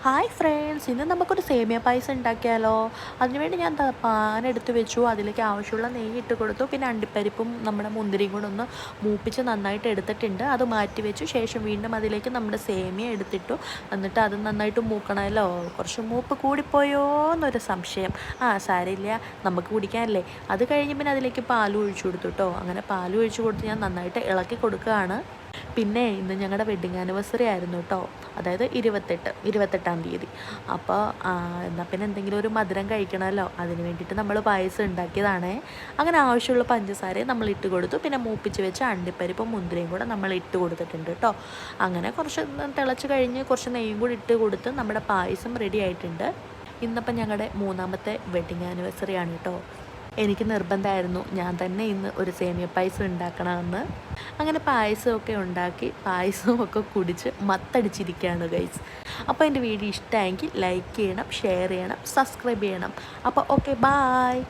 Hi friends, ഇന്ന് നമുക്കൊരു സേമിയ പായസം ഉണ്ടാക്കിയാലോ? അതിനുവേണ്ടി ഞാൻ പാൻ എടുത്ത് വെച്ചു. അതിലേക്ക് ആവശ്യമുള്ള നെയ്യ് ഇട്ട് കൊടുത്തു. പിന്നെ അണ്ടിപ്പരിപ്പും നമ്മുടെ മുന്തിരിയും കൂടെ ഒന്ന് മൂപ്പിച്ച് നന്നായിട്ട് എടുത്തിട്ടുണ്ട്. അത് മാറ്റി വെച്ചു. ശേഷം വീണ്ടും അതിലേക്ക് നമ്മുടെ സേമിയ എടുത്തിട്ടു. എന്നിട്ട് അത് നന്നായിട്ട് മൂക്കണമല്ലോ. കുറച്ച് മൂപ്പ് കൂടിപ്പോയോ എന്നൊരു സംശയം. സാരമില്ല, നമുക്ക് കുടിക്കാനല്ലേ. അത് കഴിഞ്ഞ് പിന്നെ അതിലേക്ക് പാൽ ഒഴിച്ചു കൊടുത്തു കേട്ടോ. അങ്ങനെ പാൽ ഒഴിച്ചു കൊടുത്ത് ഞാൻ നന്നായിട്ട് ഇളക്കി കൊടുക്കുകയാണ്. പിന്നെ ഇന്ന് ഞങ്ങളുടെ വെഡ്ഡിങ് ആനിവേഴ്സറി ആയിരുന്നു കേട്ടോ. അതായത് 28-ാം തീയതി. അപ്പോൾ എന്നാൽ പിന്നെ എന്തെങ്കിലും ഒരു മധുരം കഴിക്കണമല്ലോ, അതിന് വേണ്ടിയിട്ട് നമ്മൾ പായസം ഉണ്ടാക്കിയതാണേ. അങ്ങനെ ആവശ്യമുള്ള പഞ്ചസാരയും നമ്മൾ ഇട്ട് കൊടുത്തു. പിന്നെ മൂപ്പിച്ച് വെച്ച അണ്ടിപ്പരിപ്പും മുന്തിരിയും കൂടെ നമ്മൾ ഇട്ട് കൊടുത്തിട്ടുണ്ട് കേട്ടോ. അങ്ങനെ കുറച്ച് തിളച്ച് കഴിഞ്ഞ് കുറച്ച് നെയ്യും കൂടി ഇട്ട് കൊടുത്ത് നമ്മുടെ പായസം റെഡി ആയിട്ടുണ്ട്. ഇന്നിപ്പം ഞങ്ങളുടെ 3ാമത്തെ വെഡ്ഡിങ് ആനിവേഴ്സറി ആണ് കേട്ടോ. എനിക്ക് നിർബന്ധമായിരുന്നു ഞാൻ തന്നെ ഇന്ന് ഒരു സേമിയ പായസം ഉണ്ടാക്കണമെന്ന്. അങ്ങനെ പായസമൊക്കെ ഉണ്ടാക്കി പായസമൊക്കെ കുടിച്ച് മത്തടിച്ചിരിക്കുകയാണ് ഗൈസ്. അപ്പോൾ എൻ്റെ വീഡിയോ ഇഷ്ടമായെങ്കിൽ ലൈക്ക് ചെയ്യണം, ഷെയർ ചെയ്യണം, സബ്സ്ക്രൈബ് ചെയ്യണം. അപ്പോൾ ഓക്കെ, ബായ്.